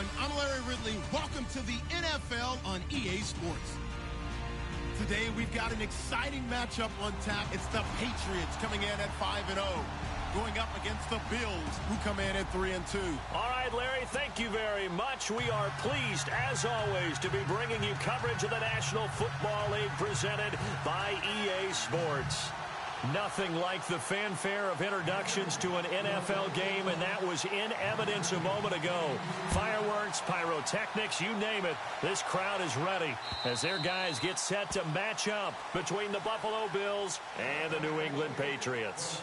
everyone. I'm Larry Ridley. Welcome to the NFL on EA Sports. Today, we've got an exciting matchup on tap. It's the Patriots coming in at 5-0, going up against the Bills, who come in at 3-2. All right, Larry, thank you very much. We are pleased, as always, to be bringing you coverage of the National Football League presented by EA Sports. Nothing like the fanfare of introductions to an NFL game, and that was in evidence a moment ago. Fireworks, pyrotechnics, you name it. This crowd is ready as their guys get set to match up between the Buffalo Bills and the New England Patriots.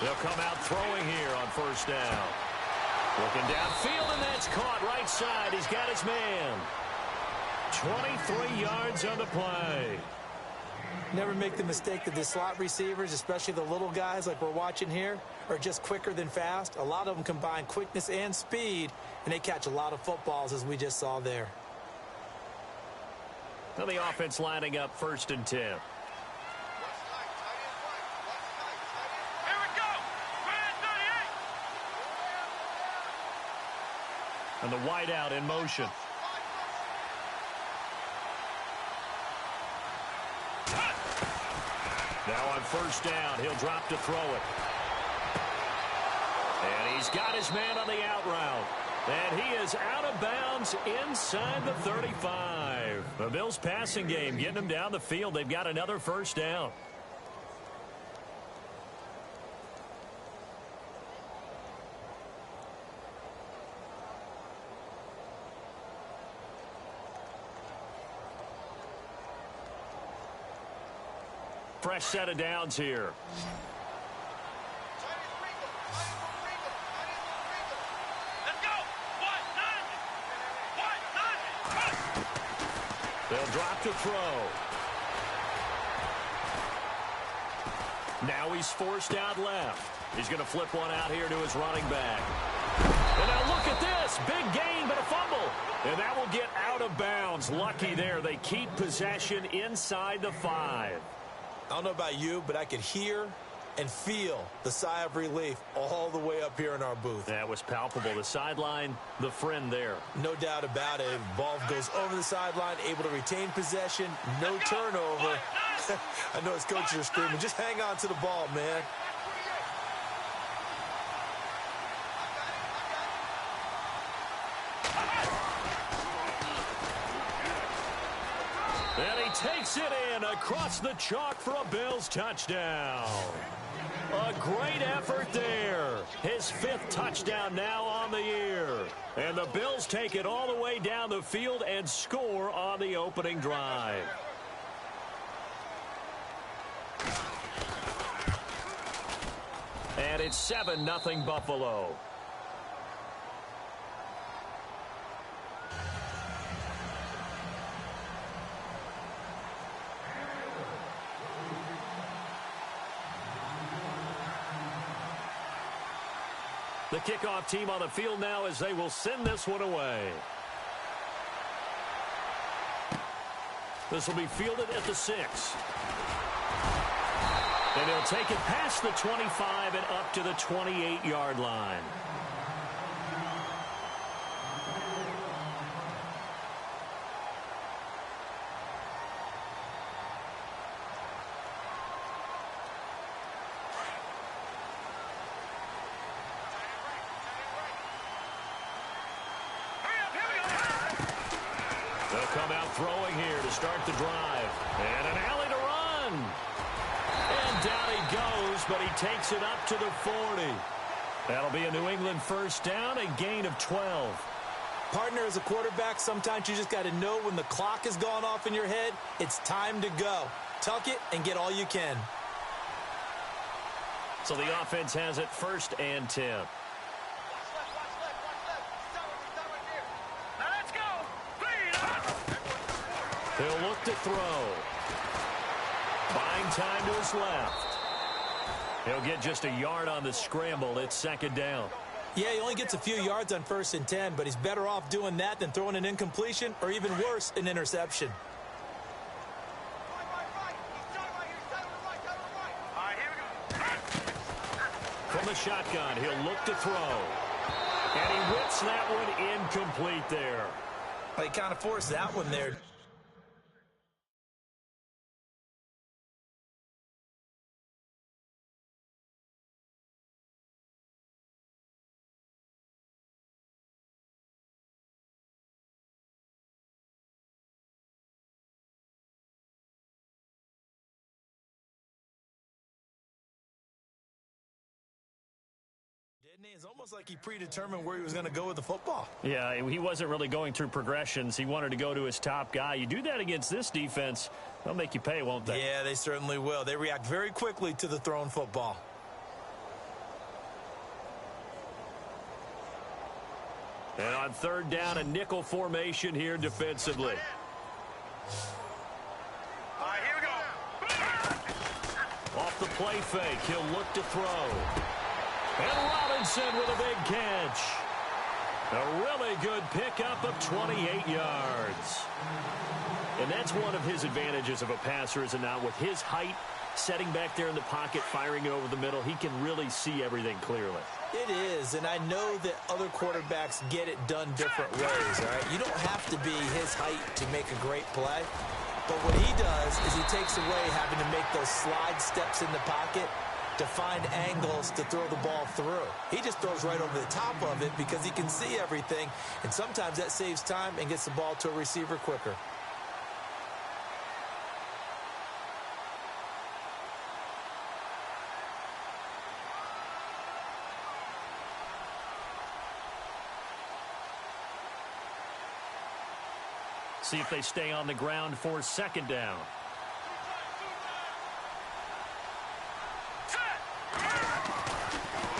They'll come out throwing here on first down. Looking downfield, and that's caught right side. He's got his man. 23 yards on the play. Never make the mistake that the slot receivers, especially the little guys like we're watching here, are just quicker than fast. A lot of them combine quickness and speed, and they catch a lot of footballs, as we just saw there. Now the offense lining up 1st and 10. And the wideout in motion. Now on first down, he'll drop to throw it. And he's got his man on the out route. And he is out of bounds inside the 35. The Bills passing game getting them down the field. They've got another first down. Fresh set of downs here. They'll drop to throw. Now he's forced out left. He's going to flip one out here to his running back. And now look at this. Big gain, but a fumble. And that will get out of bounds. Lucky there. They keep possession inside the 5. I don't know about you, but I could hear and feel the sigh of relief all the way up here in our booth. That was palpable. The sideline, the friend there. No doubt about it. Ball goes over the sideline, able to retain possession, no turnover. I know his coaches are screaming, just hang on to the ball, man. And he takes it in across the chalk for a Bills touchdown. A great effort there. His 5th touchdown now on the year. And the Bills take it all the way down the field and score on the opening drive. And it's 7-0 Buffalo. The kickoff team on the field now as they will send this one away. This will be fielded at the 6. And he'll take it past the 25 and up to the 28-yard line. Come out throwing here to start the drive. And an alley to run. And down he goes, but he takes it up to the 40. That'll be a New England first down, a gain of 12. Partner, as a quarterback, sometimes you just got to know when the clock has gone off in your head, it's time to go. Tuck it and get all you can. So the offense has it 1st and 10. He'll look to throw. Buying time to his left. He'll get just a yard on the scramble. It's second down. Yeah, he only gets a few yards on 1st and 10, but he's better off doing that than throwing an incompletion or even worse, an interception. From the shotgun, he'll look to throw. And he whips that one incomplete there. Well, he kind of forced that one there. It's almost like he predetermined where he was going to go with the football. Yeah, he wasn't really going through progressions. He wanted to go to his top guy. You do that against this defense, they'll make you pay, won't they? Yeah, they certainly will. They react very quickly to the thrown football. And on 3rd down, a nickel formation here defensively. All right, here we go. Off the play fake, he'll look to throw. And Robinson with a big catch. A really good pickup of 28 yards. And that's one of his advantages of a passer, is it not? With his height, setting back there in the pocket, firing it over the middle, he can really see everything clearly. It is, and I know that other quarterbacks get it done different ways, all right? You don't have to be his height to make a great play. But what he does is he takes away having to make those slide steps in the pocket to find angles to throw the ball through. He just throws right over the top of it because he can see everything, and sometimes that saves time and gets the ball to a receiver quicker. See if they stay on the ground for 2nd down.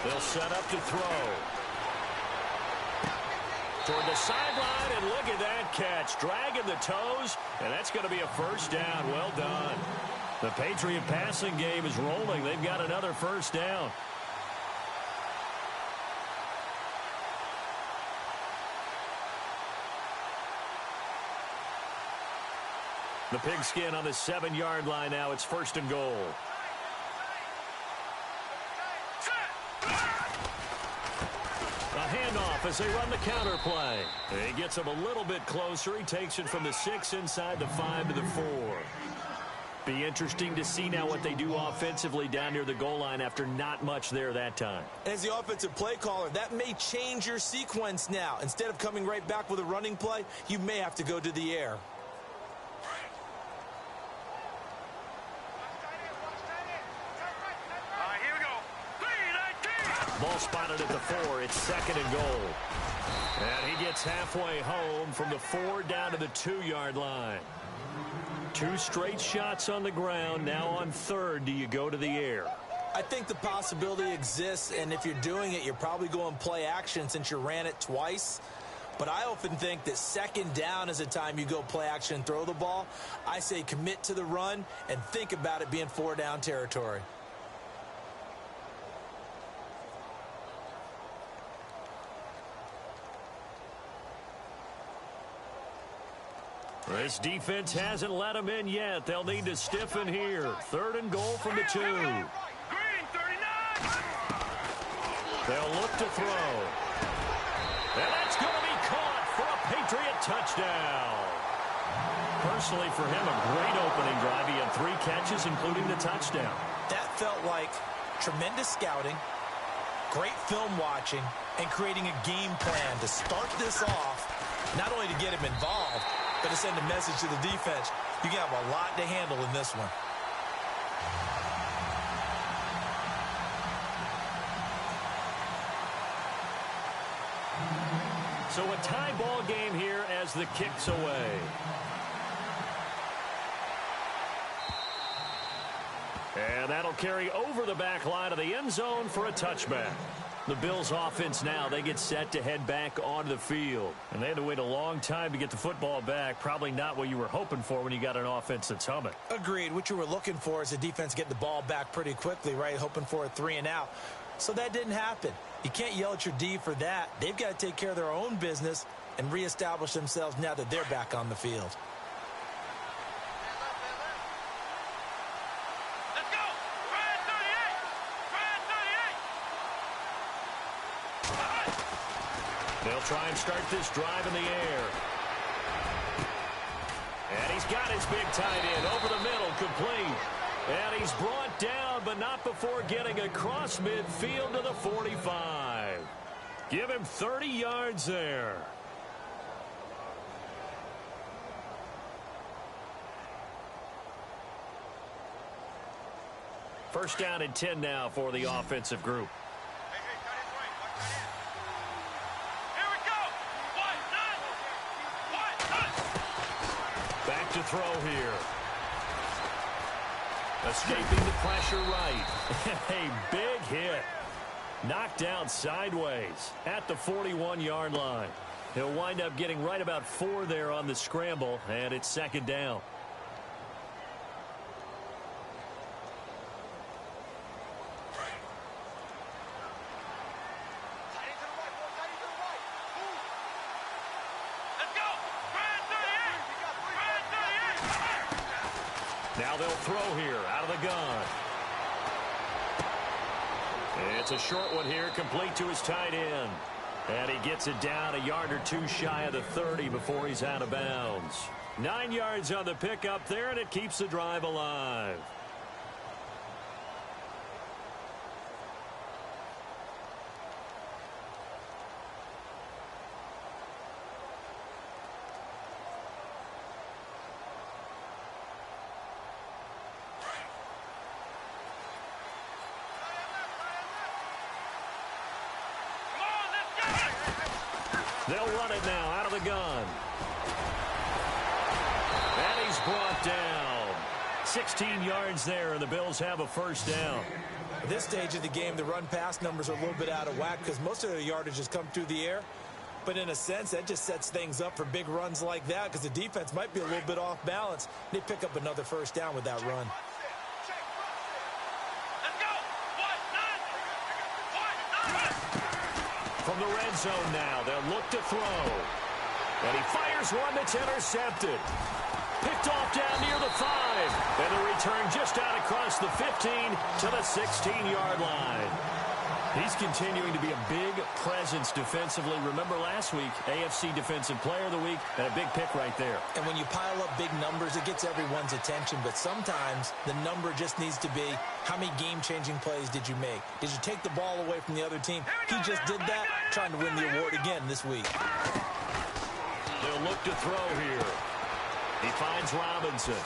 They'll set up to throw. Toward the sideline, and look at that catch. Dragging the toes, and that's going to be a 1st down. Well done. The Patriot passing game is rolling. They've got another 1st down. The pigskin on the 7-yard line now. It's 1st and goal. A handoff as they run the counter play. He gets him a little bit closer. He takes it from the 6 inside the 5 to the 4. Be interesting to see now what they do offensively down near the goal line after not much there that time. As the offensive play caller, that may change your sequence now. Instead of coming right back with a running play, you may have to go to the air. Ball spotted at the 4. It's 2nd and goal. And he gets halfway home from the 4 down to the 2-yard line. 2 straight shots on the ground. Now on 3rd, do you go to the air? I think the possibility exists, and if you're doing it, you're probably going play action since you ran it twice. But I often think that 2nd down is a time you go play action and throw the ball. I say commit to the run and think about it being 4-down territory. This defense hasn't let them in yet. They'll need to stiffen here. 3rd and goal from the 2. They'll look to throw. And that's going to be caught for a Patriot touchdown. Personally, for him, a great opening drive. He had 3 catches, including the touchdown. That felt like tremendous scouting, great film watching, and creating a game plan to start this off, not only to get him involved, but to send a message to the defense. You have a lot to handle in this one. So a tie ball game here as the kick's away. And that'll carry over the back line of the end zone for a touchback. The Bills offense now, they get set to head back onto the field. And they had to wait a long time to get the football back. Probably not what you were hoping for when you got an offense that's humming. Agreed. What you were looking for is the defense getting the ball back pretty quickly, right? Hoping for a 3-and-out. So that didn't happen. You can't yell at your D for that. They've got to take care of their own business and reestablish themselves now that they're back on the field. They'll try and start this drive in the air. And he's got his big tight end over the middle, complete. And he's brought down, but not before getting across midfield to the 45. Give him 30 yards there. First down and 10 now for the offensive group. Back to throw here. Escaping the pressure right. A big hit. Knocked out sideways at the 41-yard line. He'll wind up getting right about 4 there on the scramble, and it's second down. Now they'll throw here out of the gun. It's a short one here, complete to his tight end. And he gets it down a yard or 2 shy of the 30 before he's out of bounds. 9 yards on the pickup there, and it keeps the drive alive. They'll run it now out of the gun. And he's brought down. 16 yards there, and the Bills have a first down. At this stage of the game, the run-pass numbers are a little bit out of whack because most of their yardage has come through the air. But in a sense, that just sets things up for big runs like that because the defense might be a little bit off balance. They pick up another first down with that run. From the red zone now, they'll look to throw. And he fires one that's intercepted. Picked off down near the 5. And the return just out across the 15 to the 16-yard line. He's continuing to be a big presence defensively. Remember last week, AFC Defensive Player of the Week, and a big pick right there. And when you pile up big numbers, it gets everyone's attention. But sometimes the number just needs to be, how many game-changing plays did you make? Did you take the ball away from the other team? He just did that, trying to win the award again this week. They'll look to throw here. He finds Robinson.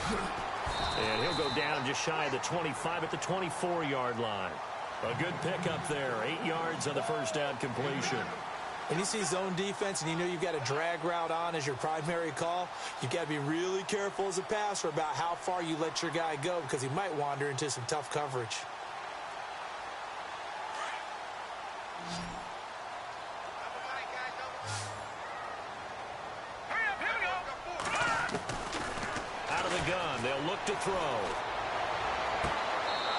And he'll go down just shy of the 25 at the 24-yard line. A good pickup there. 8 yards on the first down completion. When you see zone defense and you know you've got a drag route on as your primary call, you've got to be really careful as a passer about how far you let your guy go because he might wander into some tough coverage. Out of the gun, they'll look to throw.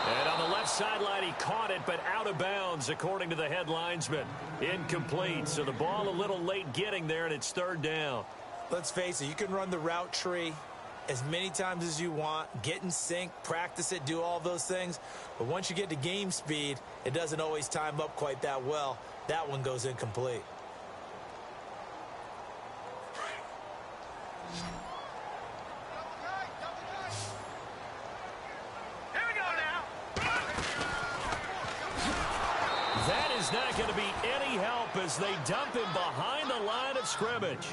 And on the left sideline, he caught it, but out of bounds, according to the head linesman. Incomplete, so the ball a little late getting there, and it's third down. Let's face it, you can run the route tree as many times as you want, get in sync, practice it, do all those things. But once you get to game speed, it doesn't always time up quite that well. That one goes incomplete. Not going to be any help as they dump him behind the line of scrimmage.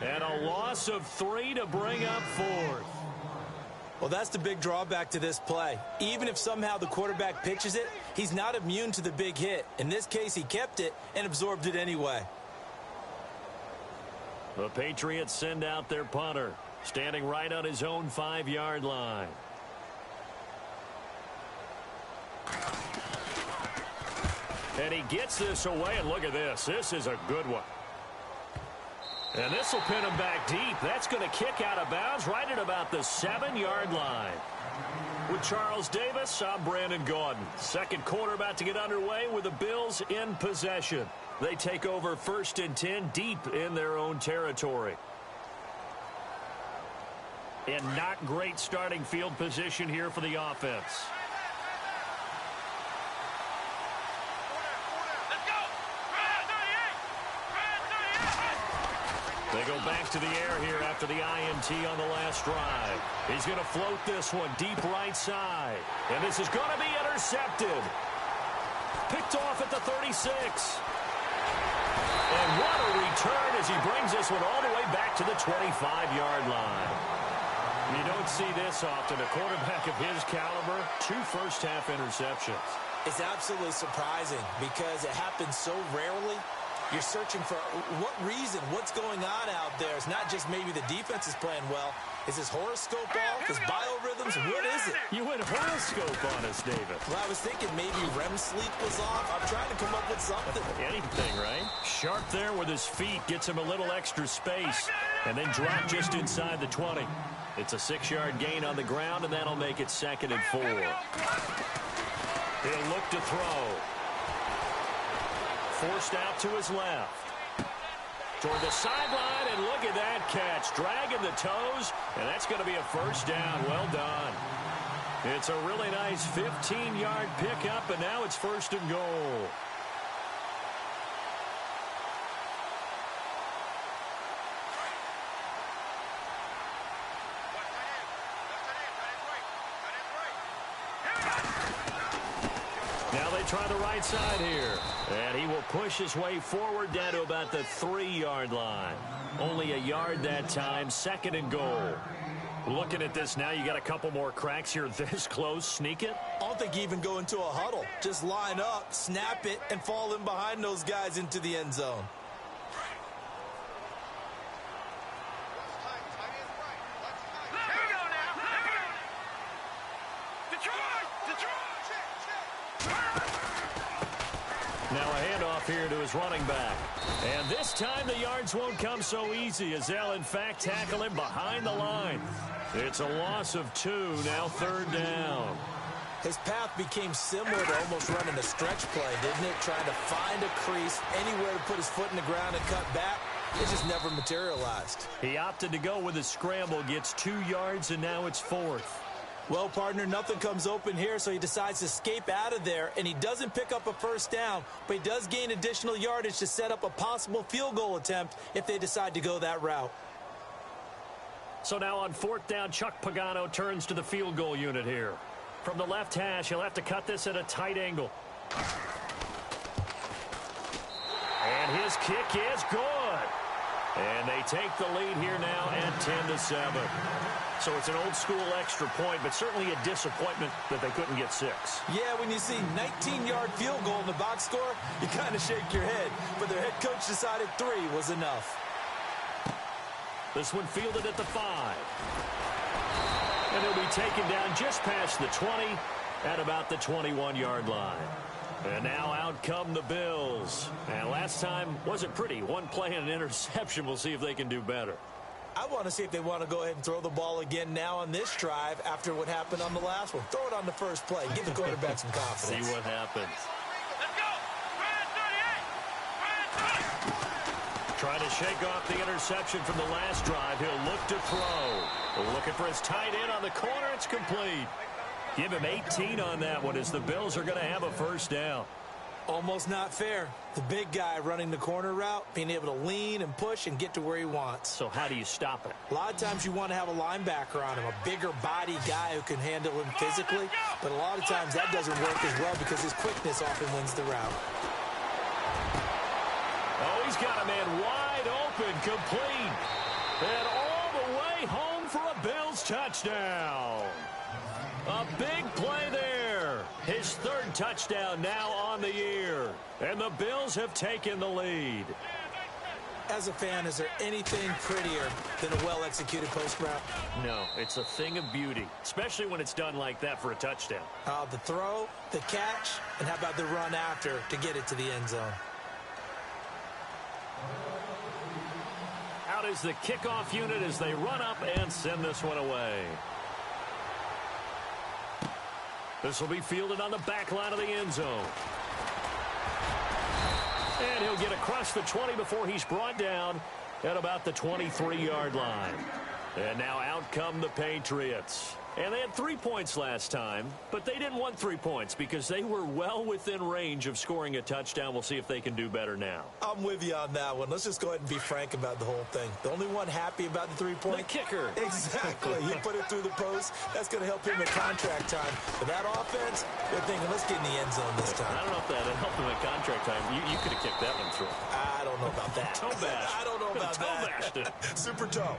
And a loss of 3 to bring up 4th. Well, that's the big drawback to this play. Even if somehow the quarterback pitches it, he's not immune to the big hit. In this case, he kept it and absorbed it anyway. The Patriots send out their punter, standing right on his own 5-yard line. And he gets this away, and look at this. This is a good one. And this will pin him back deep. That's going to kick out of bounds right at about the 7-yard line. With Charles Davis, I'm Brandon Gaudin. Second quarter about to get underway with the Bills in possession. They take over 1st and 10 deep in their own territory. And not great starting field position here for the offense. They go back to the air here after the INT on the last drive. He's going to float this one deep right side. And this is going to be intercepted. Picked off at the 36. And what a return as he brings this one all the way back to the 25-yard line. You don't see this often. A quarterback of his caliber, 2 first-half interceptions. It's absolutely surprising because it happens so rarely. You're searching for what reason, what's going on out there. It's not just maybe the defense is playing well. Is his horoscope off? His biorhythms? What is it? You went horoscope on us, David. Well, I was thinking maybe REM sleep was off. I'm trying to come up with something. Anything, right? Sharp there with his feet. Gets him a little extra space. And then drop just inside the 20. It's a 6-yard gain on the ground, and that'll make it 2nd and 4. He'll look to throw. Forced out to his left. Toward the sideline, and look at that catch. Dragging the toes, and that's going to be a first down. Well done. It's a really nice 15-yard pickup, and now it's 1st and goal. Now they try the right side here. And he will push his way forward down to about the 3-yard line. Only a yard that time, 2nd and goal. Looking at this now, you got a couple more cracks here this close. Sneak it? I don't think even go into a huddle. Just line up, snap it, and fall in behind those guys into the end zone. Now a handoff here to his running back. And this time the yards won't come so easy as they'll, in fact, tackle him behind the line. It's a loss of 2, now 3rd down. His path became similar to almost running a stretch play, didn't it? Trying to find a crease, anywhere to put his foot in the ground and cut back. It just never materialized. He opted to go with a scramble, gets 2 yards, and now it's 4th. Well, partner, nothing comes open here, so he decides to escape out of there, and he doesn't pick up a first down, but he does gain additional yardage to set up a possible field goal attempt if they decide to go that route. So now on 4th down, Chuck Pagano turns to the field goal unit here. From the left hash, he'll have to cut this at a tight angle. And his kick is good. And they take the lead here now at 10-7. So it's an old-school extra point, but certainly a disappointment that they couldn't get 6. Yeah, when you see 19-yard field goal in the box score, you kind of shake your head. But their head coach decided 3 was enough. This one fielded at the 5. And he'll be taken down just past the 20 at about the 21-yard line. And now out come the Bills. And last time wasn't pretty. One play and an interception. We'll see if they can do better. I want to see if they want to go ahead and throw the ball again now on this drive after what happened on the last one. Throw it on the first play. Give the quarterback some confidence. See what happens. Let's go. Trying to shake off the interception from the last drive. He'll look to throw. Looking for his tight end on the corner. It's complete. Give him 18 on that one as the Bills are going to have a first down. Almost not fair. The big guy running the corner route, being able to lean and push and get to where he wants. So how do you stop it? A lot of times you want to have a linebacker on him, a bigger body guy who can handle him physically. But a lot of times that doesn't work as well because his quickness often wins the route. Oh, he's got a man wide open, complete. And all the way home for a Bills touchdown. A big play there. His 3rd touchdown now on the year. And the Bills have taken the lead. As a fan, is there anything prettier than a well-executed post route? No, it's a thing of beauty, especially when it's done like that for a touchdown. The throw, the catch, and how about the run after to get it to the end zone? Out is the kickoff unit as they run up and send this one away. This will be fielded on the back line of the end zone. And he'll get across the 20 before he's brought down at about the 23-yard line. And now out come the Patriots. And they had 3 points last time, but they didn't want 3 points because they were well within range of scoring a touchdown. We'll see if they can do better now. I'm with you on that one. Let's just go ahead and be frank about the whole thing. The only one happy about the 3-point? The kicker. Exactly. He put it through the post. That's going to help him in contract time. But that offense, they're thinking, let's get in the end zone this time. I don't know if that helped him in contract time. You could have kicked that one through. I don't know about that. Toe bash. I don't know about toe that. Bashed it. Super toe.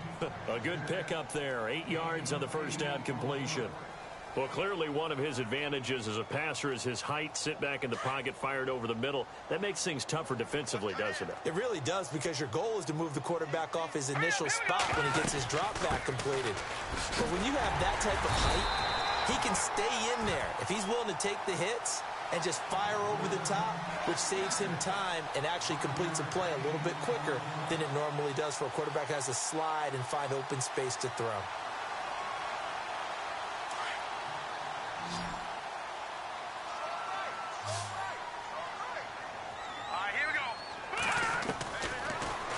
A good pickup there. 8 yards on the first down completion. Well, clearly one of his advantages as a passer is his height, sit back in the pocket, fired over the middle. That makes things tougher defensively, doesn't it? It really does, because your goal is to move the quarterback off his initial spot when he gets his drop back completed. But when you have that type of height, he can stay in there if he's willing to take the hits and just fire over the top, which saves him time and actually completes a play a little bit quicker than it normally does for a quarterback who has to slide and find open space to throw.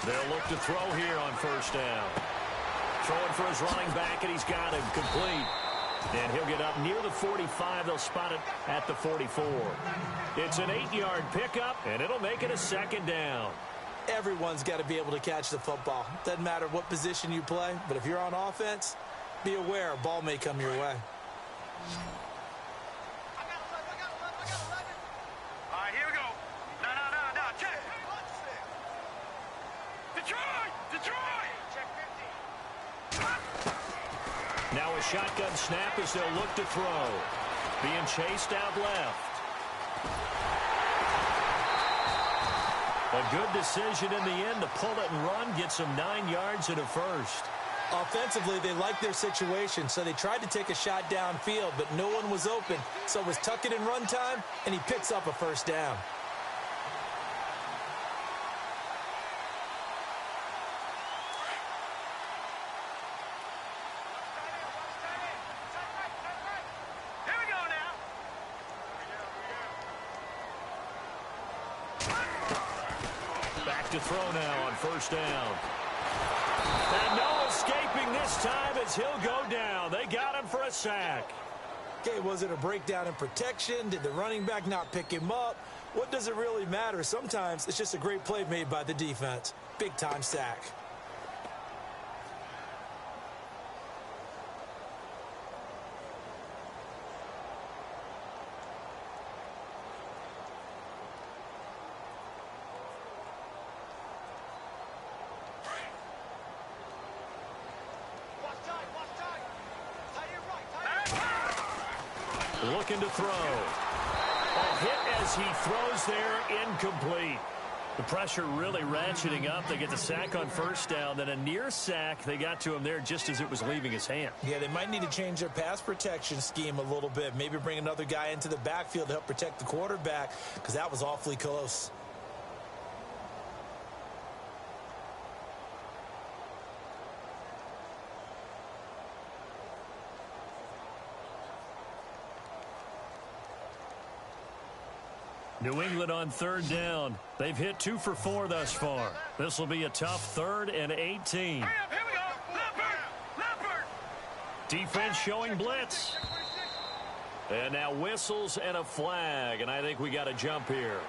They'll look to throw here on first down. Throwing for his running back, and he's got him complete. And he'll get up near the 45. They'll spot it at the 44. It's an 8-yard pickup, and it'll make it a second down. Everyone's got to be able to catch the football. Doesn't matter what position you play, but if you're on offense, be aware a ball may come your way. Here we go. No. Check. Detroit. Check 50. Now a shotgun snap as they'll look to throw. Being chased out left. A good decision in the end to pull it and run. Gets him 9 yards and a first. Offensively, they liked their situation, so they tried to take a shot downfield, but no one was open. So it was tuck it and run time, and he picks up a first down. Here we go now. Back to throw now on first down. And no escaping this time as he'll go down. They got him for a sack. Okay, was it a breakdown in protection? Did the running back not pick him up? What does it really matter? Sometimes it's just a great play made by the defense. Big-time sack. Looking to throw. A hit as he throws there, incomplete. The pressure really ratcheting up. They get the sack on first down, then a near sack. They got to him there just as it was leaving his hand. Yeah, they might need to change their pass protection scheme a little bit. Maybe bring another guy into the backfield to help protect the quarterback, because that was awfully close. New England on third down. They've hit 2 for 4 thus far. This will be a tough 3rd and 18. Here we go. Leopard. Defense showing blitz. And now whistles and a flag. And I think we got a jump here.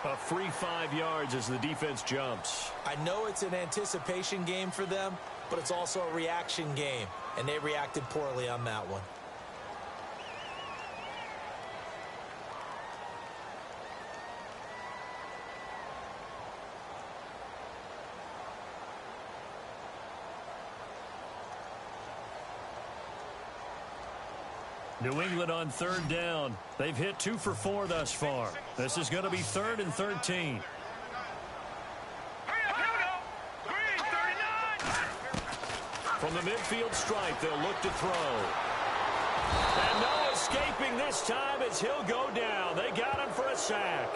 A free 5 yards as the defense jumps. I know it's an anticipation game for them, but it's also a reaction game. And they reacted poorly on that one. New England on third down. They've hit 2 for 4 thus far. This is going to be 3rd and 13. Here we go. From the midfield stripe, they'll look to throw. And no escaping this time as he'll go down. They got him for a sack.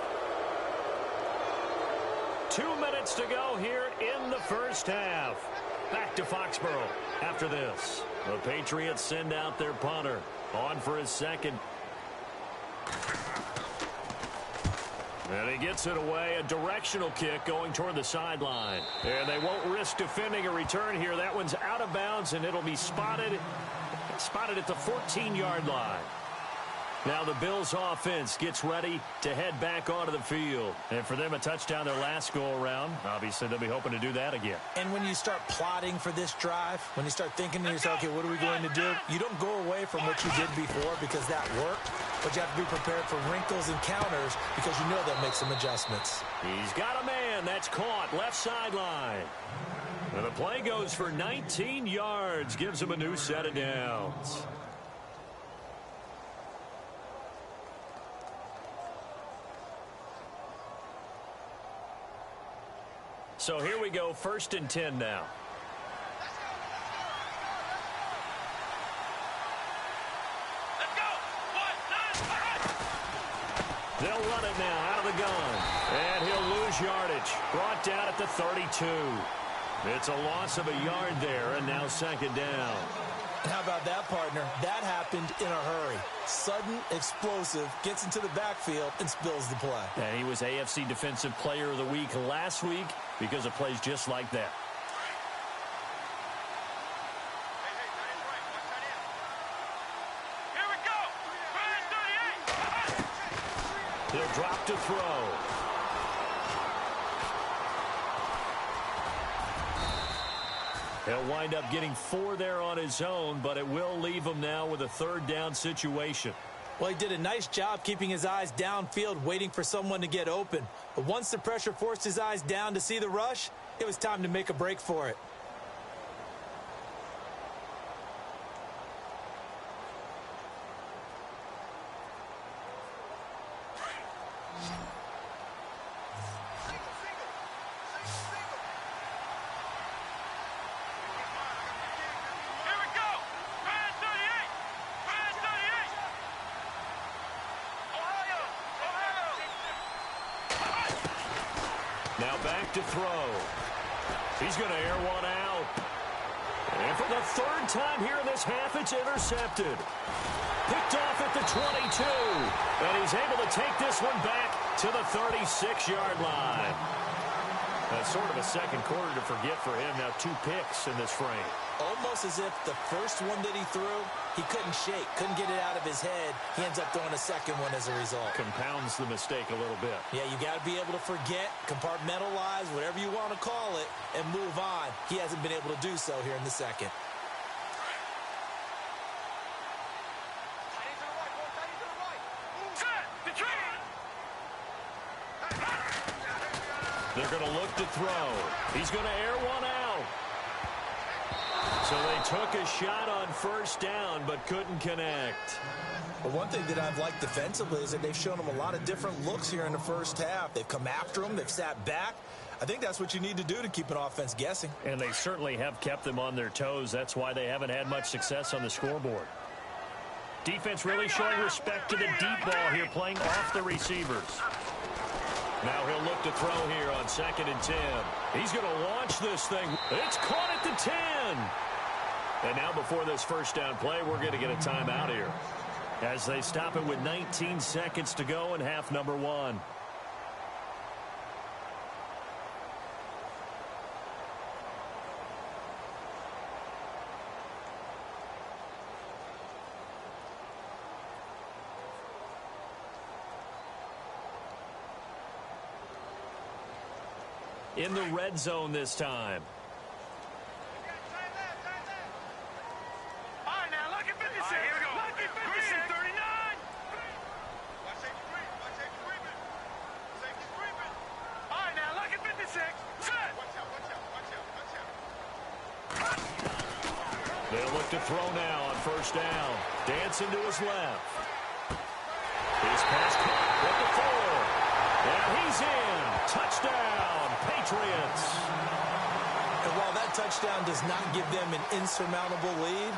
2 minutes to go here in the first half. Back to Foxborough after this. The Patriots send out their punter. On for his second. And he gets it away. A directional kick going toward the sideline. And they won't risk defending a return here. That one's out of bounds, and it'll be spotted at the 14-yard line. Now the Bills offense gets ready to head back onto the field. And for them, a touchdown their last go-around. Obviously, they'll be hoping to do that again. And when you start plotting for this drive, when you start thinking to yourself, okay, what are we going to do? You don't go away from what you did before because that worked. But you have to be prepared for wrinkles and counters because you know they'll make some adjustments. He's got a man. That's caught. Left sideline. And the play goes for 19 yards. Gives him a new set of downs. So here we go, 1st and 10 now. Let's go. 1, 9, They'll run it now out of the gun. And he'll lose yardage. Brought down at the 32. It's a loss of a yard there, and now 2nd down. And how about that, partner? That happened in a hurry. Sudden, explosive, gets into the backfield, and spills the play. And he was AFC Defensive Player of the Week last week because of plays just like that. Here we go. 38. He'll drop to throw. He'll wind up getting 4 there on his own, but it will leave him now with a 3rd down situation. Well, he did a nice job keeping his eyes downfield, waiting for someone to get open. But once the pressure forced his eyes down to see the rush, it was time to make a break for it. Now back to throw. He's going to air one out. And for the 3rd time here in this half, it's intercepted. Picked off at the 22. And he's able to take this one back to the 36-yard line. That's sort of a second quarter to forget for him. Now 2 picks in this frame. Almost as if the first one that he threw, he couldn't shake, couldn't get it out of his head. He ends up throwing a second one as a result. Compounds the mistake a little bit. Yeah, you got to be able to forget, compartmentalize, whatever you want to call it, and move on. He hasn't been able to do so here in the second. They're going to look to throw. He's going to air one out. So they took a shot on 1st down, but couldn't connect. But one thing that I've liked defensively is that they've shown him a lot of different looks here in the first half. They've come after him. They've sat back. I think that's what you need to do to keep an offense guessing. And they certainly have kept them on their toes. That's why they haven't had much success on the scoreboard. Defense really showing respect to the deep ball here, playing off the receivers. Now he'll look to throw here on 2nd and 10. He's going to launch this thing. It's caught at the 10. And now before this 1st down play, we're going to get a timeout here as they stop it with 19 seconds to go in half number 1. In the red zone this time. All right, now, lucky 56. All right, here we go. Lucky 56. 39. Watch safety creeping. Watch safety creeping. Safety creeping. All right, now, lucky 56. Set. Watch out, watch out, watch out, watch out. They'll look to throw now on 1st down. Dancing to his left. His pass caught at the 4. And he's in. Touchdown, Patriots. And while that that touchdown does not give them an insurmountable lead,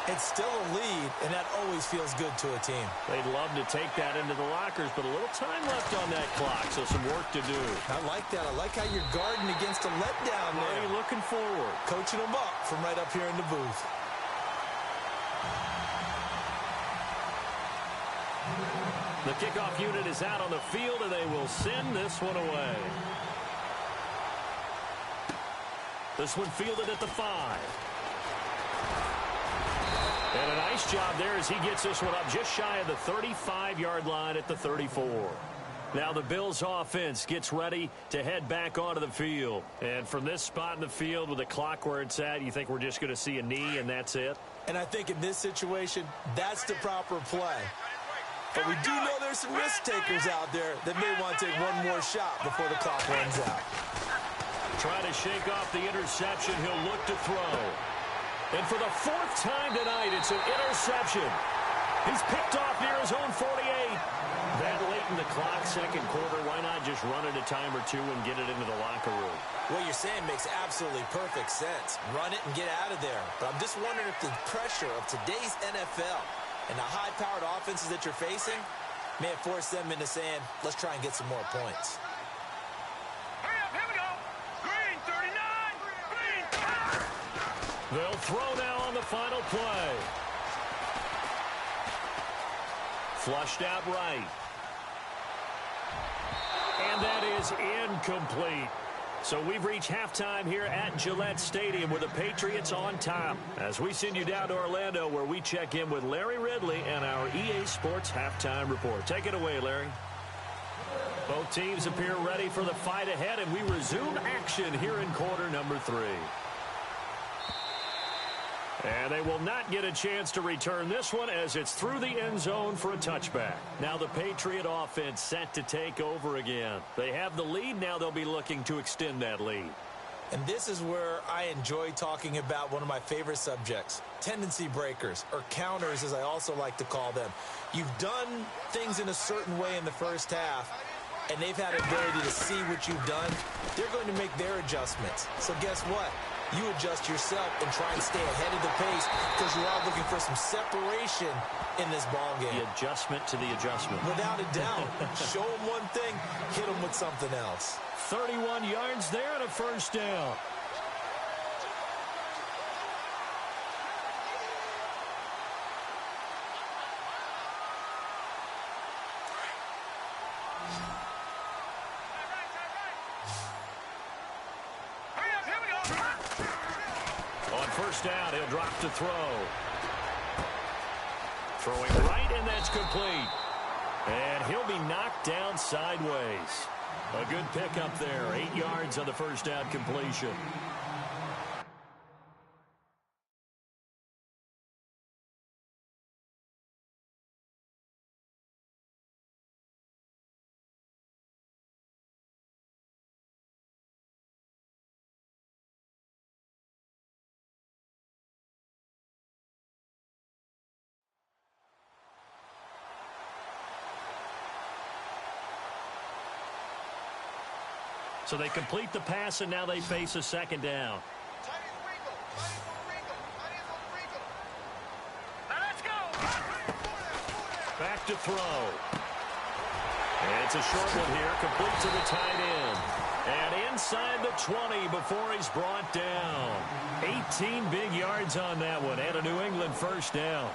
it's still a lead, and that always feels good to a team. They'd love to take that into the lockers, but a little time left on that clock, so some work to do. I like that. I like how you're guarding against a letdown there. Already looking forward. Coaching them up from right up here in the booth. The kickoff unit is out on the field, and they will send this one away. This one fielded at the 5. And a nice job there as he gets this one up just shy of the 35-yard line at the 34. Now the Bills offense gets ready to head back onto the field. And from this spot in the field with the clock where it's at, you think we're just going to see a knee and that's it? And I think in this situation, that's the proper play. But we do know there's some risk takers out there that may want to take one more shot before the clock runs out. Trying to shake off the interception. He'll look to throw. And for the 4th time tonight, it's an interception. He's picked off near his own 48. That late in the clock, second quarter, why not just run it a time or two and get it into the locker room? What you're saying makes absolutely perfect sense. Run it and get out of there. But I'm just wondering if the pressure of today's NFL and the high-powered offenses that you're facing may have forced them into saying, let's try and get some more points. Hurry up, here we go. Green, 39. Green. They'll throw now on the final play. Flushed out right. And that is incomplete. So we've reached halftime here at Gillette Stadium with the Patriots on top. As we send you down to Orlando where we check in with Larry Ridley and our EA Sports Halftime Report. Take it away, Larry. Both teams appear ready for the fight ahead, and we resume action here in quarter number 3. And they will not get a chance to return this one as it's through the end zone for a touchback. Now the Patriot offense set to take over again. They have the lead. Now they'll be looking to extend that lead. And this is where I enjoy talking about one of my favorite subjects, tendency breakers, or counters as I also like to call them. You've done things in a certain way in the first half, and they've had the ability to see what you've done. They're going to make their adjustments. So guess what? You adjust yourself and try and stay ahead of the pace because you are looking for some separation in this ball game. The adjustment to the adjustment. Without a doubt. Show them one thing, hit them with something else. 31 yards there and a first down. First down, he'll drop to throw. Throwing right, and that's complete. And he'll be knocked down sideways. A good pickup there. 8 yards on the first down completion. So they complete the pass, and now they face a second down. Back to throw. And it's a short one here, complete to the tight end. And inside the 20 before he's brought down. 18 big yards on that one, and a New England first down.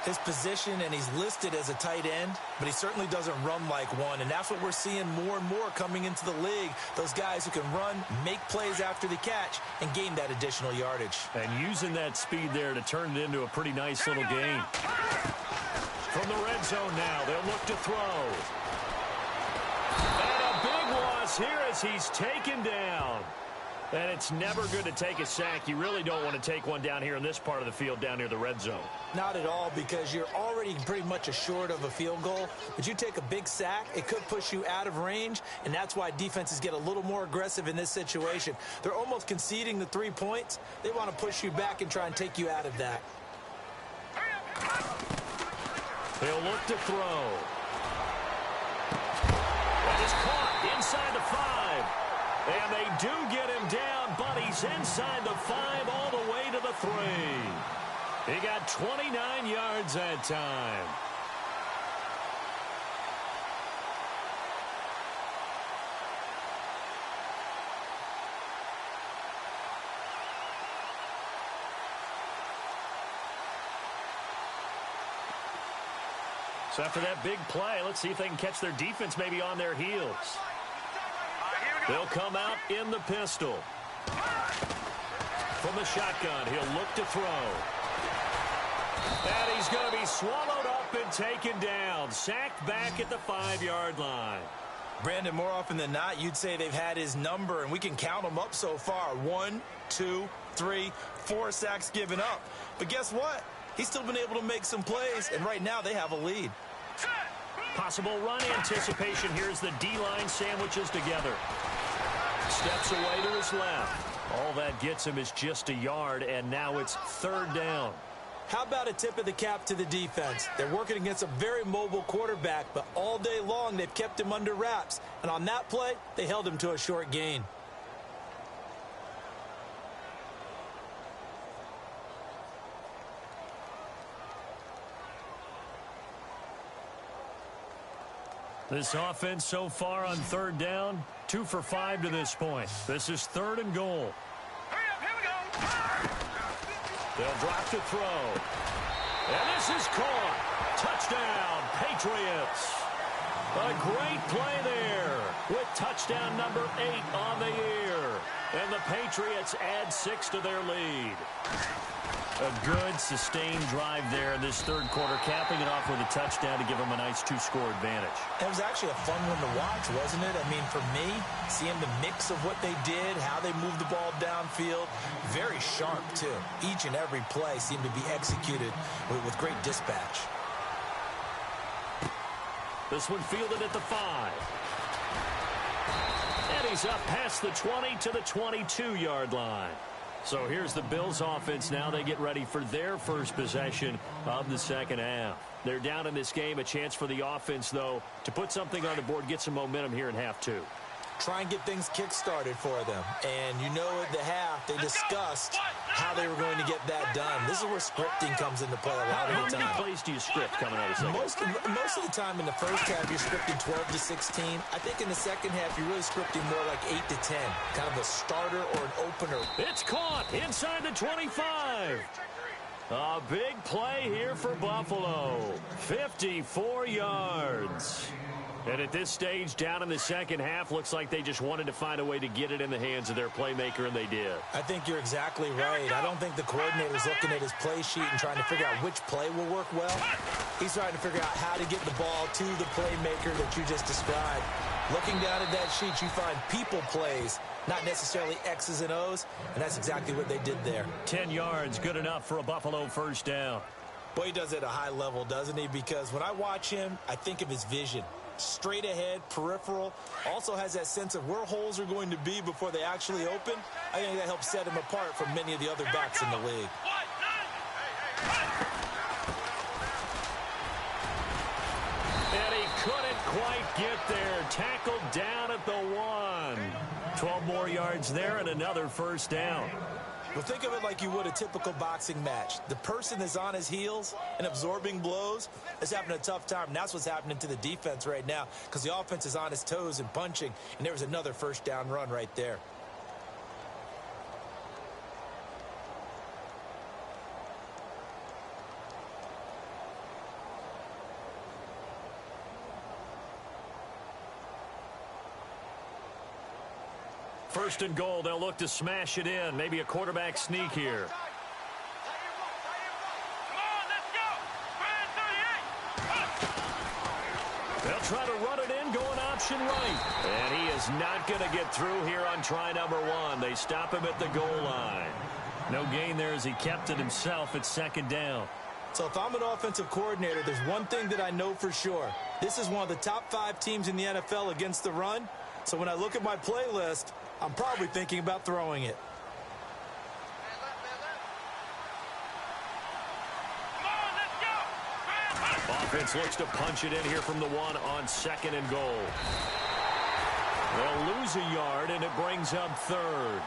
His position, and he's listed as a tight end, but he certainly doesn't run like one, and that's what we're seeing more and more coming into the league. Those guys who can run, make plays after the catch, and gain that additional yardage. And using that speed there to turn it into a pretty nice little game. From the red zone now, they'll look to throw. And a big loss here as he's taken down. And it's never good to take a sack. You really don't want to take one down here in this part of the field down near the red zone. Not at all, because you're already pretty much assured of a field goal. But you take a big sack, it could push you out of range, and that's why defenses get a little more aggressive in this situation. They're almost conceding the 3 points. They want to push you back and try and take you out of that. They'll look to throw. That is caught inside the 5. And they do get him down, but he He's inside the 5 all the way to the 3. He got 29 yards that time. So after that big play, let's see if they can catch their defense maybe on their heels. They'll come out in the pistol. From the shotgun, he'll look to throw. And he's going to be swallowed up and taken down. Sacked back at the 5-yard line. Brandon, more often than not, you'd say they've had his number, and we can count them up so far. 1, 2, 3, 4 sacks given up. But guess what? He's still been able to make some plays, and right now they have a lead. Possible run anticipation. Here's the D-line sandwiches together. Steps away to his left. All that gets him is just a yard, and now it's 3rd down. How about a tip of the cap to the defense? They're working against a very mobile quarterback, but all day long they've kept him under wraps. And on that play, they held him to a short gain. This offense so far on 3rd down, 2 for 5 to this point. This is 3rd and goal. Hurry up, here we go. They'll drop to throw. And this is caught. Touchdown, Patriots. A great play there with touchdown number 8 on the year. And the Patriots add 6 to their lead. A good, sustained drive there in this 3rd quarter, capping it off with a touchdown to give them a nice 2-score advantage. It was actually a fun one to watch, wasn't it? I mean, for me, seeing the mix of what they did, how they moved the ball downfield, very sharp, too. Each and every play seemed to be executed with great dispatch. This one fielded at the 5. And he's up past the 20 to the 22-yard line. So here's the Bills offense now. They get ready for their first possession of the 2nd half. They're down in this game. A chance for the offense, though, to put something on the board, get some momentum here in half 2. Try and get things kick-started for them. And you know at the half, they discussed how they were going to get that done. This is where scripting comes into play a lot of the time. How many plays do you script coming out of the second? Most of the time in the first half, you're scripting 12 to 16. I think in the second half, you're really scripting more like 8 to 10. Kind of a starter or an opener. It's caught inside the 25. A big play here for Buffalo. 54 yards. And at this stage, down in the second half, looks like they just wanted to find a way to get it in the hands of their playmaker, and they did. I think you're exactly right. I don't think the coordinator's looking at his play sheet and trying to figure out which play will work well. He's trying to figure out how to get the ball to the playmaker that you just described. Looking down at that sheet, you find people plays, not necessarily X's and O's, and that's exactly what they did there. 10 yards, good enough for a Buffalo first down. Boy, he does it at a high level, doesn't he? Because when I watch him, I think of his vision. Straight ahead, peripheral, also has that sense of where holes are going to be before they actually open. I think that helps set him apart from many of the other backs in the league. And he couldn't quite get there. Tackled down at the 1. 12 more yards there and another first down. Well, think of it like you would a typical boxing match. The person that's on his heels and absorbing blows is having a tough time. And that's what's happening to the defense right now because the offense is on his toes and punching. And there was another first down run right there. First and goal, they'll look to smash it in. Maybe a quarterback sneak here. They'll try to run it in, going option right. And he is not going to get through here on try number 1. They stop him at the goal line. No gain there as he kept it himself at 2nd down. So if I'm an offensive coordinator, there's one thing that I know for sure. This is one of the top 5 teams in the NFL against the run. So when I look at my playlist, I'm probably thinking about throwing it. Offense looks to punch it in here from the 1 on 2nd and goal. They'll lose a yard, and it brings up 3rd.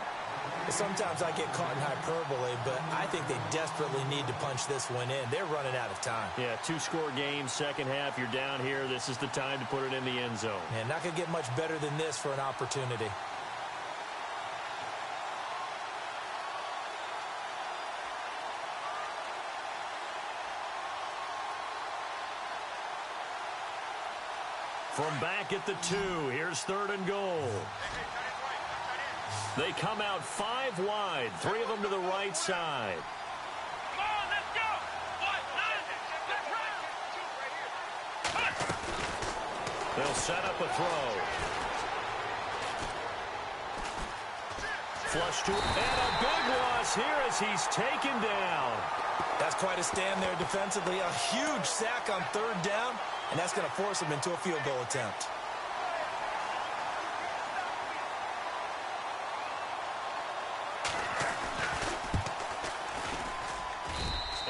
Sometimes I get caught in hyperbole, but I think they desperately need to punch this one in. They're running out of time. Yeah, two-score game, second half. You're down here. This is the time to put it in the end zone. Yeah, not going to get much better than this for an opportunity. From back at the 2, here's 3rd and goal. They come out 5 wide, 3 of them to the right side. Come on, let's go! They'll set up a throw. Flush to, and a big loss here as he's taken down. That's quite a stand there defensively. A huge sack on 3rd down, and that's going to force him into a field goal attempt.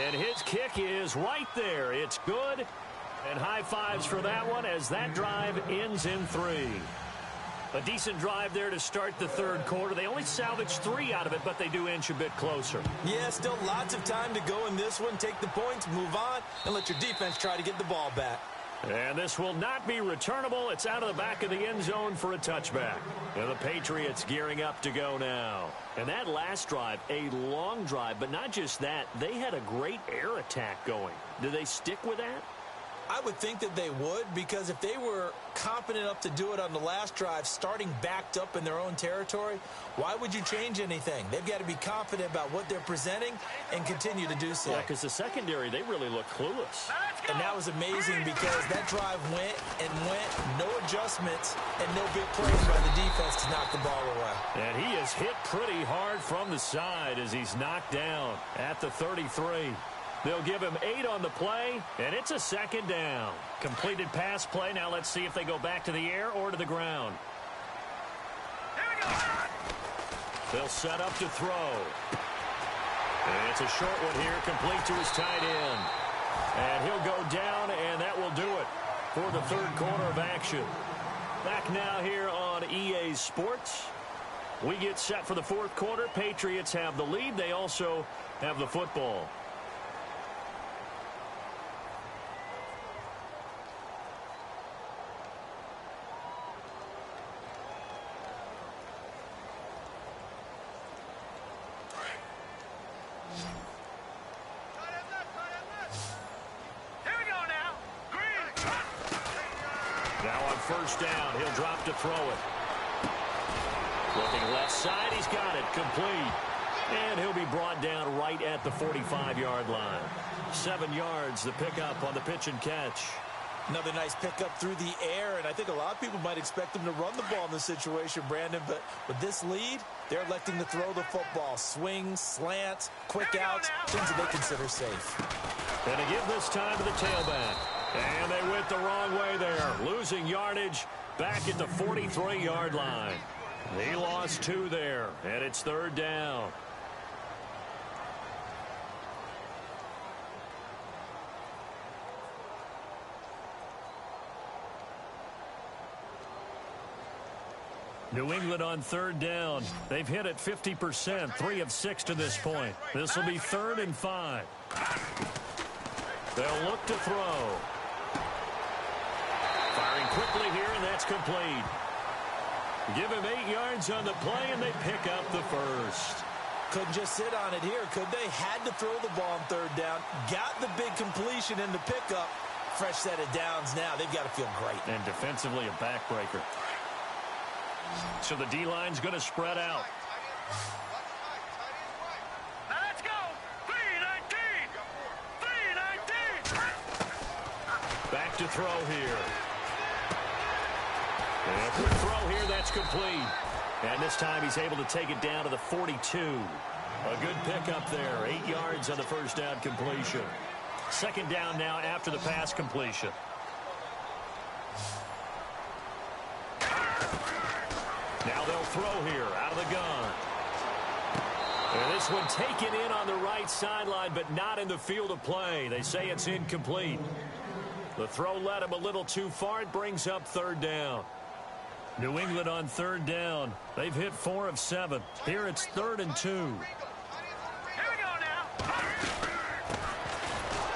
And his kick is right there. It's good. And high fives for that one as that drive ends in 3. A decent drive there to start the 3rd quarter. They only salvaged 3 out of it, but they do inch a bit closer. Yeah, still lots of time to go in this one. Take the points, move on, and let your defense try to get the ball back. And this will not be returnable. It's out of the back of the end zone for a touchback. And the Patriots gearing up to go now. And that last drive, a long drive, but not just that. They had a great air attack going. Do they stick with that? I would think that they would, because if they were competent enough to do it on the last drive, starting backed up in their own territory, why would you change anything? They've got to be confident about what they're presenting and continue to do so. Yeah, because the secondary, they really look clueless. And that was amazing because that drive went and went, no adjustments, and no big plays by the defense to knock the ball away. And he is hit pretty hard from the side as he's knocked down at the 33. They'll give him 8 on the play, and it's a 2nd down. Completed pass play. Now let's see if they go back to the air or to the ground. Here we go. They'll set up to throw. And it's a short one here, complete to his tight end. And he'll go down, and that will do it for the 3rd quarter of action. Back now here on EA Sports. We get set for the 4th quarter. Patriots have the lead. They also have the football. First down, he'll drop to throw it. Looking left side, he's got it, complete. And he'll be brought down right at the 45-yard line. 7 yards, the pickup on the pitch and catch. Another nice pickup through the air, and I think a lot of people might expect him to run the ball in this situation, Brandon, but with this lead, they're electing to throw the football. Swings, slants, quick outs, things that they consider safe. And to give this time to the tailback. And they went the wrong way there, losing yardage back at the 43-yard line. He lost 2 there, and it's 3rd down. New England on 3rd down. They've hit it 50%, 3 of 6 to this point. This will be 3rd and 5. They'll look to throw. Firing quickly here, and that's complete. Give him 8 yards on the play, and they pick up the first. Couldn't just sit on it here, could they? Had to throw the ball on 3rd down. Got the big completion in the pickup. Fresh set of downs now. They've got to feel great. And defensively, a backbreaker. So the D-line's going to spread out. Now let's go. 3-19. 3-19. Back to throw here. And a quick throw here, that's complete. And this time he's able to take it down to the 42. A good pickup there. 8 yards on the first down completion. 2nd down now after the pass completion. Now they'll throw here out of the gun. And this one taken in on the right sideline, but not in the field of play. They say it's incomplete. The throw led him a little too far. It brings up 3rd down. New England on third down. They've hit 4 of 7. Here it's 3rd and 2. Here we go now.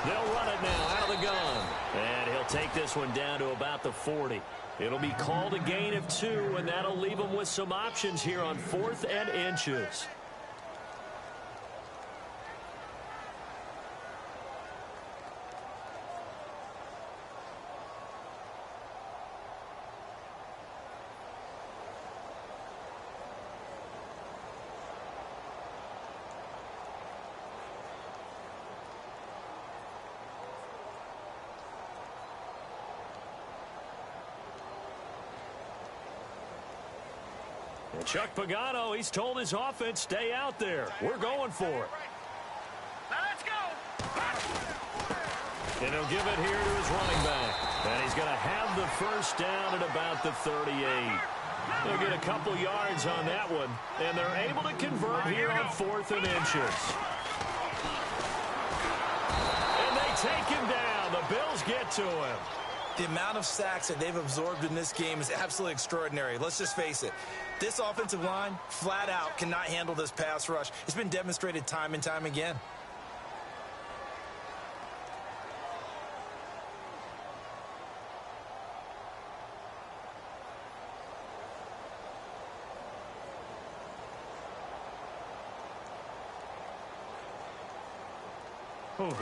They'll run it now out of the gun. And he'll take this one down to about the 40. It'll be called a gain of 2, and that'll leave them with some options here on 4th and inches. And Chuck Pagano, he's told his offense, stay out there. We're going for it. Now let's go. And he'll give it here to his running back. And he's going to have the first down at about the 38. They'll get a couple yards on that one. And they're able to convert here on 4th and inches. And they take him down. The Bills get to him. The amount of sacks that they've absorbed in this game is absolutely extraordinary. Let's just face it. This offensive line, flat out, cannot handle this pass rush. It's been demonstrated time and time again.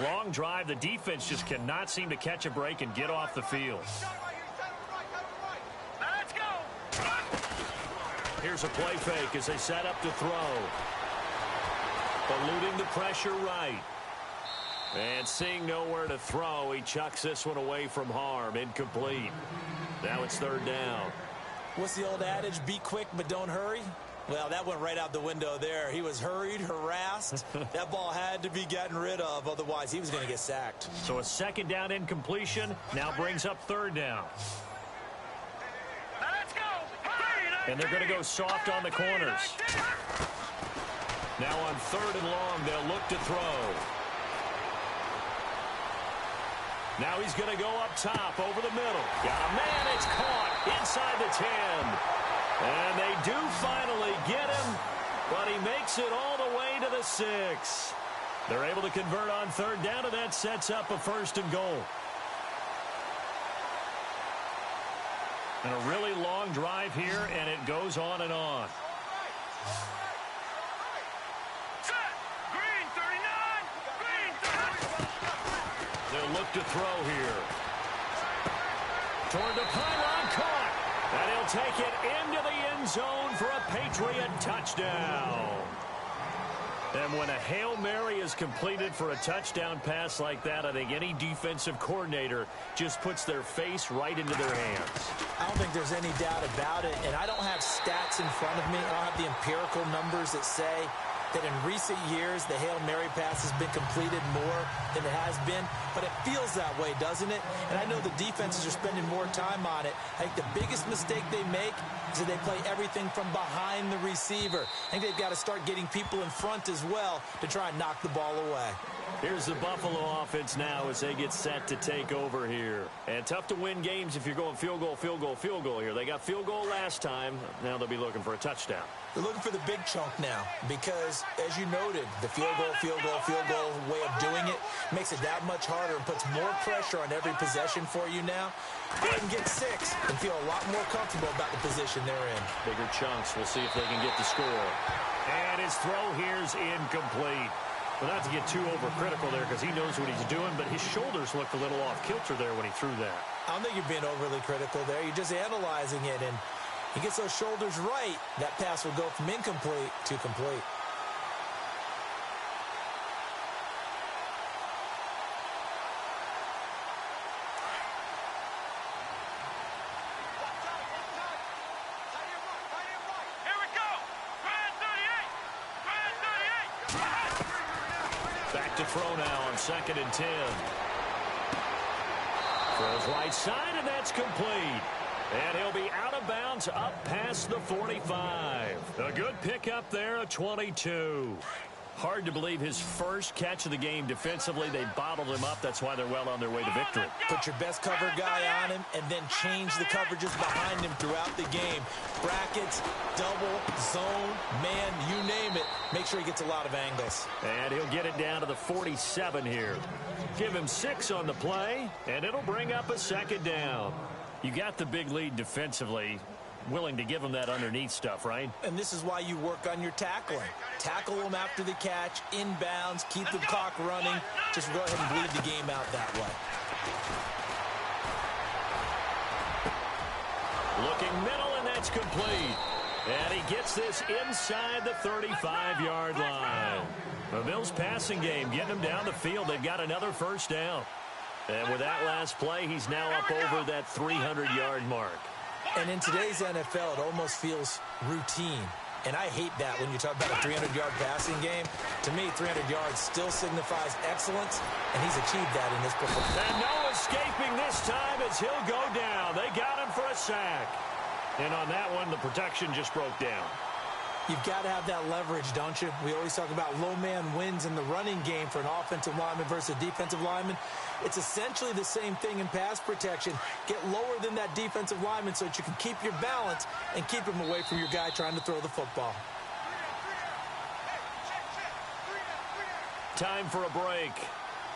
Long drive. The defense just cannot seem to catch a break and get off the field. Now let's go. Here's a play fake as they set up to throw. Eluding the pressure right. And seeing nowhere to throw, he chucks this one away from harm. Incomplete. Now it's 3rd down. What's the old adage? Be quick, but don't hurry. Well, that went right out the window there. He was hurried, harassed. That ball had to be gotten rid of, otherwise he was going to get sacked. So a 2nd down incompletion now brings up 3rd down. Now let's go. And they're going to go soft on the corners. Now on 3rd and long, they'll look to throw. Now he's going to go up top over the middle. Got a man. It's caught inside the 10. And they do finally get him, but he makes it all the way to the 6. They're able to convert on 3rd down, and that sets up a 1st and goal. And a really long drive here, and it goes on and on. Set. Green 39. Green 39. They'll look to throw here. Toward the pylon, caught. And he'll take it into the end zone for a Patriot touchdown. And when a Hail Mary is completed for a touchdown pass like that, I think any defensive coordinator just puts their face right into their hands. I don't think there's any doubt about it, and I don't have stats in front of me. I don't have the empirical numbers that say that in recent years the Hail Mary pass has been completed more than it has been, but it feels that way, doesn't it? And I know the defenses are spending more time on it. I think the biggest mistake they make is that they play everything from behind the receiver. I think they've got to start getting people in front as well to try and knock the ball away. Here's the Buffalo offense now as they get set to take over here. And tough to win games if you're going field goal, field goal, field goal here. They got field goal last time. Now they'll be looking for a touchdown. They're looking for the big chunk now because, as you noted, the field goal way of doing it makes it that much harder and puts more pressure on every possession for you now. Go ahead and get 6 and feel a lot more comfortable about the position they're in. Bigger chunks. We'll see if they can get the score. And his throw here's incomplete. Well, not to get too overcritical there because he knows what he's doing, but his shoulders looked a little off kilter there when he threw that. I don't think you're being overly critical there. You're just analyzing it, and he gets those shoulders right, that pass will go from incomplete to complete. Here we go. Grand 38. Back to throw now on 2nd and 10. Throws right side, and that's complete. And he'll be out of bounds up past the 45. A good pickup there, a 22. Hard to believe his first catch of the game defensively. They bottled him up. That's why they're well on their way to victory. Put your best cover guy on him and then change the coverages behind him throughout the game. Brackets, double, zone, man, you name it. Make sure he gets a lot of angles. And he'll get it down to the 47 here. Give him 6 on the play, and it'll bring up a second down. You got the big lead defensively. Willing to give him that underneath stuff, right? And this is why you work on your tackling. Tackle them after the catch, inbounds, keep the clock running. Just go ahead and bleed the game out that way. Looking middle, and that's complete. And he gets this inside the 35-yard line. The Bills passing game getting them down the field. They've got another first down. And with that last play, he's now up over that 300-yard mark. And in today's NFL, it almost feels routine. And I hate that when you talk about a 300-yard passing game. To me, 300 yards still signifies excellence, and he's achieved that in this performance. And no escaping this time as he'll go down. They got him for a sack. And on that one, the protection just broke down. You've got to have that leverage, don't you? We always talk about low man wins in the running game for an offensive lineman versus a defensive lineman. It's essentially the same thing in pass protection. Get lower than that defensive lineman so that you can keep your balance and keep him away from your guy trying to throw the football. Time for a break.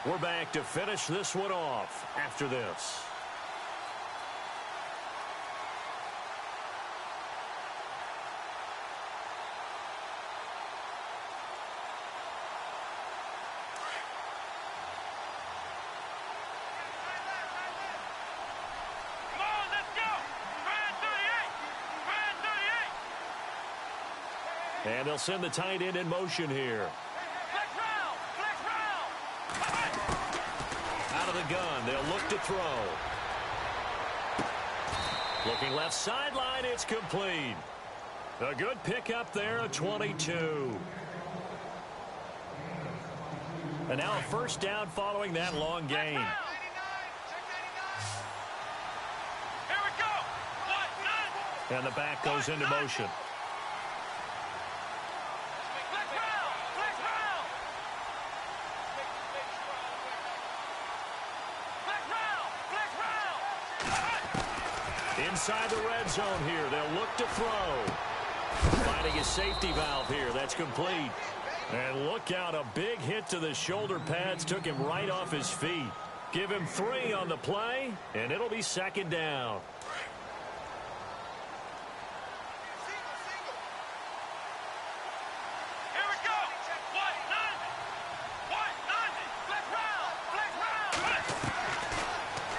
We're back to finish this one off after this. And they'll send the tight end in motion here. Out of the gun, they'll look to throw. Looking left sideline, it's complete. A good pickup there, a 22. And now a first down following that long gain. Here we go. And the back goes into motion. Inside the red zone here. They'll look to throw. Finding a safety valve here. That's complete. And look out. A big hit to the shoulder pads. Took him right off his feet. Give him 3 on the play, and it'll be second down. Here we go.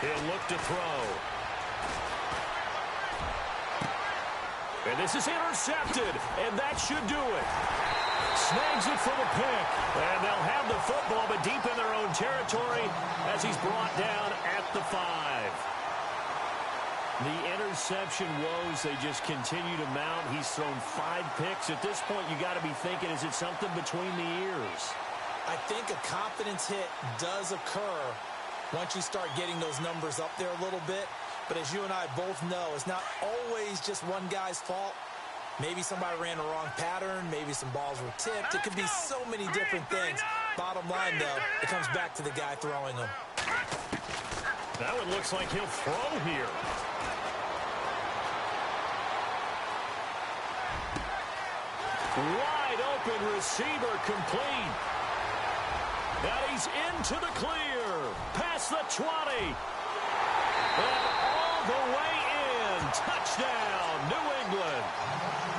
He'll look to throw. And this is intercepted, and that should do it. Snags it for the pick, and they'll have the football, but deep in their own territory as he's brought down at the 5. The interception woes, they just continue to mount. He's thrown 5 picks. At this point, you got to be thinking, is it something between the ears? I think a confidence hit does occur once you start getting those numbers up there a little bit. But as you and I both know, it's not always just one guy's fault. Maybe somebody ran the wrong pattern. Maybe some balls were tipped. It could be so many different things. Bottom line, though, it comes back to the guy throwing them. That one looks like he'll throw here. Wide open receiver complete. And he's into the clear. Past the 20. And all the way in. Touchdown, New England.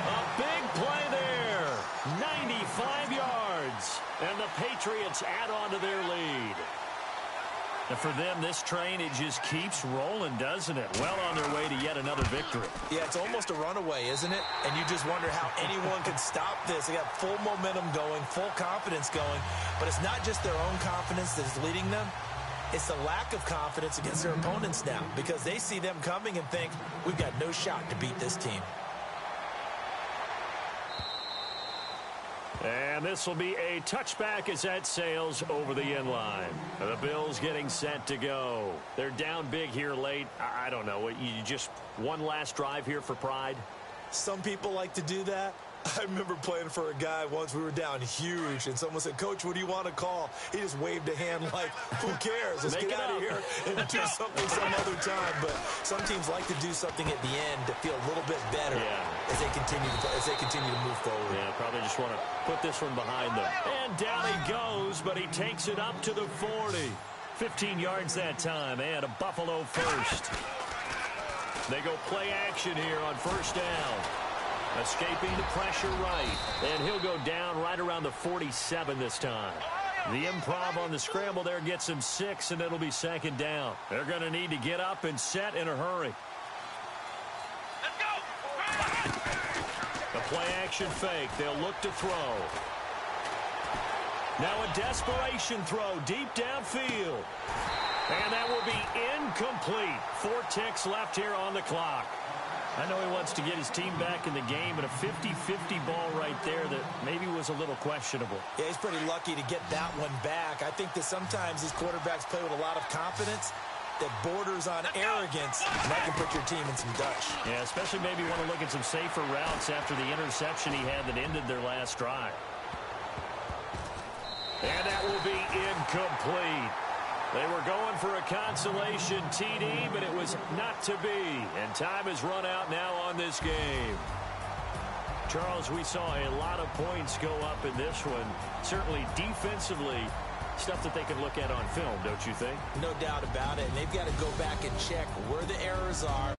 A big play there. 95 yards. And the Patriots add on to their lead. And for them, this train, it just keeps rolling, doesn't it? Well on their way to yet another victory. Yeah, it's almost a runaway, isn't it? And you just wonder how anyone can stop this. They got full momentum going, full confidence going. But it's not just their own confidence that's leading them. It's the lack of confidence against their opponents now, because they see them coming and think, we've got no shot to beat this team. And this will be a touchback as that sails over the end line. The Bills getting set to go. They're down big here late. I don't know. You just one last drive here for pride? Some people like to do that. I remember playing for a guy once. We were down huge, and someone said, "Coach, what do you want to call?" He just waved a hand like, "Who cares? Let's get out of here and do something some other time." But some teams like to do something at the end to feel a little bit better as they continue to move forward. Yeah, probably just want to put this one behind them. And down he goes, but he takes it up to the 40. 15 yards that time, and a Buffalo first. They go play action here on first down. Escaping the pressure right. And he'll go down right around the 47 this time. The improv on the scramble there gets him 6, and it'll be second down. They're going to need to get up and set in a hurry. Let's go! The play action fake. They'll look to throw. Now a desperation throw deep downfield. And that will be incomplete. 4 ticks left here on the clock. I know he wants to get his team back in the game, but a 50-50 ball right there that maybe was a little questionable. Yeah, he's pretty lucky to get that one back. I think that sometimes these quarterbacks play with a lot of confidence that borders on arrogance, and that can put your team in some dutch. Yeah, especially maybe want to look at some safer routes after the interception he had that ended their last drive. And that will be incomplete. They were going for a consolation TD, but it was not to be. And time has run out now on this game. Charles, we saw a lot of points go up in this one. Certainly defensively, stuff that they can look at on film, don't you think? No doubt about it. And they've got to go back and check where the errors are